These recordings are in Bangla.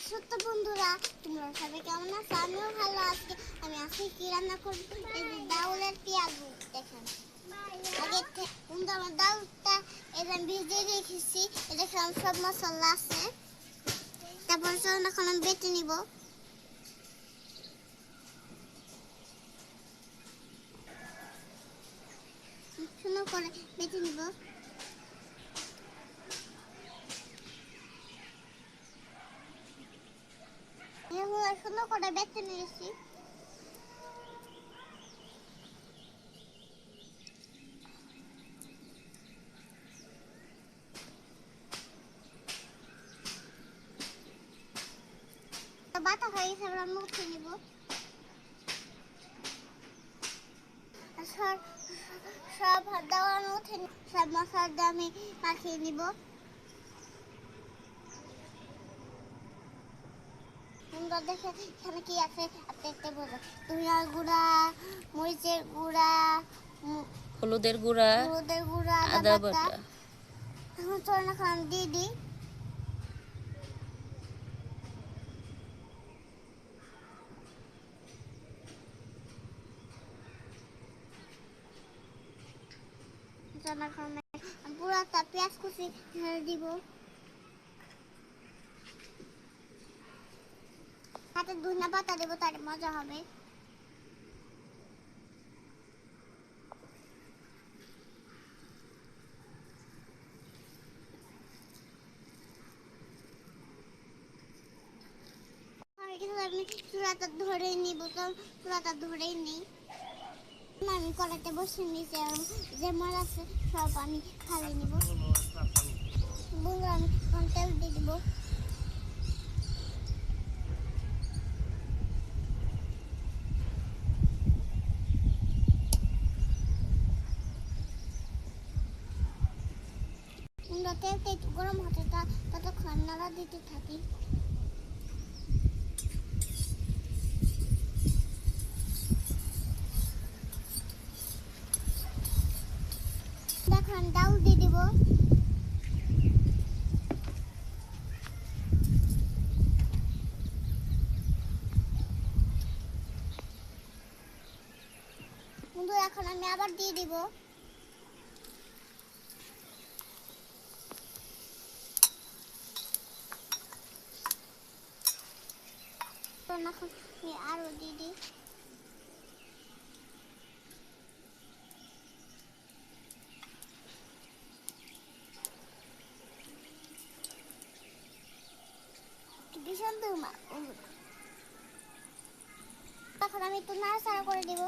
ছোট্ট বন্ধুরা, তোমরা সবাই কেমন আছো? আমিও ভালো আছি। আমি আজকে কি রান্না করব? এই যে ডাউলের পেঁয়াজ দেখেন। আগে কিন্তু আমার ডাউলটা এটা ভিজিয়ে রেখেছি। এটা সব মশলা আছে। তারপর চলুন এখন আমি বেটে নিব। সুন্দর করে বেটে নিব। সুন্দর করে বেটে নিয়েছি। বাটা হয়ে গেছে, আমরা মুছে নিব। সব দেওয়ার মধ্যে সব মশলা আমি মাখিয়ে নিব। সুন্দর দেখে এখানে কি আছে আপনি একটা বোঝা। ধনিয়ার গুঁড়া, মরিচের গুঁড়া, হলুদের গুঁড়া, আদা বাটা। এখন চলুন এখন আমি দিয়ে দিই। পুরাটা পেঁয়াজ কুচি দিব। সাথে ধনিয়া পাতা দেবো, তার মজা হবে। আমি চুলাটা ধরে নিব, তো চুলাটা ধরেই নিই। আমি কড়াইতে বসে নিয়েছি, যে মাছ আছে সব আমি খালি নিব। আমি তেল দিয়ে দিব। তেলটা একটু গরম হতে ততক্ষণ নাড়া দিতে থাকি। এখন ডাউল দিয়ে দিব। এখন আমি আবার দিয়ে দিব। এখন আরো দিয়ে দিই। ভীষণ দুমা। এখন আমি একটু নাড়াচাড়া করে দিব।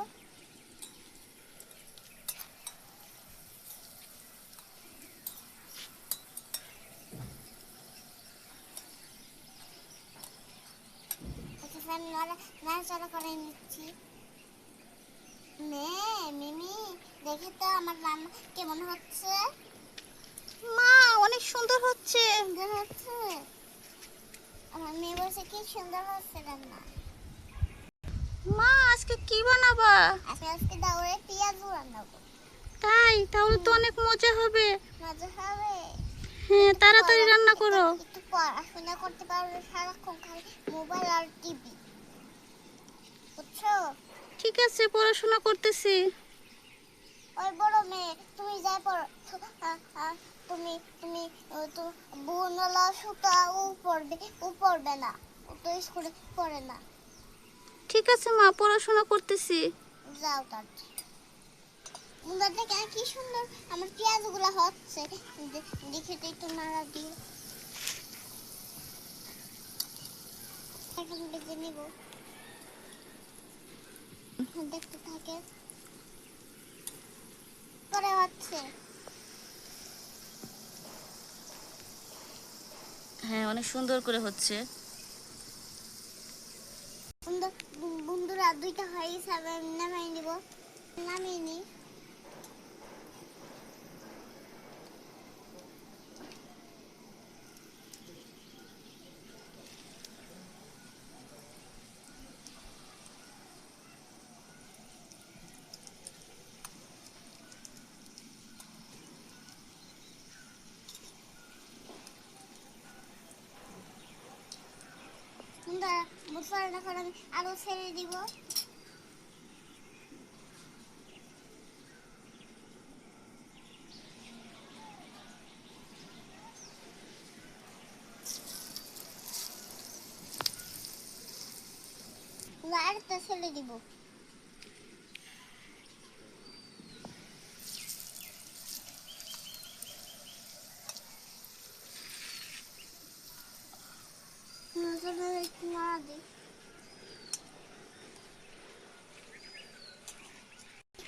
আমি নাড়াচাড়া করে নিচ্ছি। মিমি, দেখে তো আমার রান্না কেমন হচ্ছে। মা, অনেক সুন্দর হচ্ছে। সুন্দর হচ্ছে। আমার মেয়ে বলছে কি সুন্দর হচ্ছে রান্না। মা, আজকে কি বানাবা? আজকে ডাউলের পেঁয়াজ রান্না করব। তাই? তাহলে তো অনেক মজা হবে। মজা হবে। হ্যাঁ, তাড়াতাড়ি রান্না করো। একটু পড়াশোনা করতে পারবে, সারাক্ষণ খালি মোবাইল আর টিভি, বুঝছো? ঠিক আছে, পড়াশোনা করতেছি। ওই বড় মেয়ে, তুমি যাই পড়ো। তুমি তুমি তো বোনলা সুতা ও পড়বে না। ও তো স্কুলে পড়ে না। ঠিক আছে মা, পড়াশোনা করতেছি। যাও তার। মুন্দা দেখে কি সুন্দর আমার পেঁয়াজগুলো হচ্ছে। দেখে তো একটু নাড়া দিও। এখন বেজে নিব। দেখতে থাকে করে হচ্ছে। হ্যাঁ, অনেক সুন্দর করে হচ্ছে। বন্ধুরা, দুইটা হয়ে গেছে, নামিয়ে নিব। নামিয়ে নিই। বুঝতে এখন আমি আলু ছেড়ে দিব। আরেকটা ছেড়ে দিব।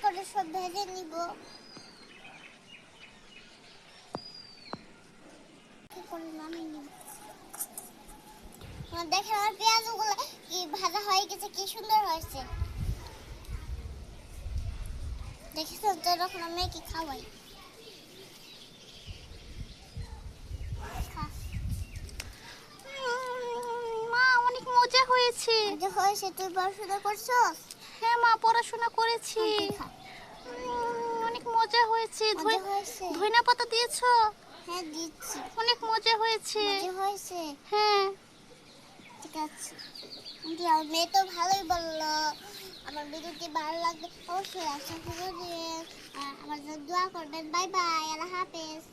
করে সব ভেজে নিব। কি করে নামিয়ে নিব। দেখেন আমার পেঁয়াজগুলো কি ভাজা হয়ে গেছে, কি সুন্দর হয়েছে। দেখেছেন তো, এরকম আমি কি খাওয়াই। মা অনেক মজা হয়েছে। মজা হয়েছে, তুই পড়াশোনা করছো? হ্যাঁ মা, পড়াশোনা করেছি। খা। অনেক মজা হয়েছে। মজা হয়েছে। ধইনা পাতা দিয়েছো? হ্যাঁ দিচ্ছি। অনেক মজা হয়েছে। মজা হয়েছে। হ্যাঁ ঠিক আছে। আমার মেয়ে তো ভালোই বললো। আমার ভিডিওটি ভালো লাগবে অবশ্যই আশা করি আমার জন্য দোয়া করবেন। বাই বাই, আল্লাহ হাফেজ।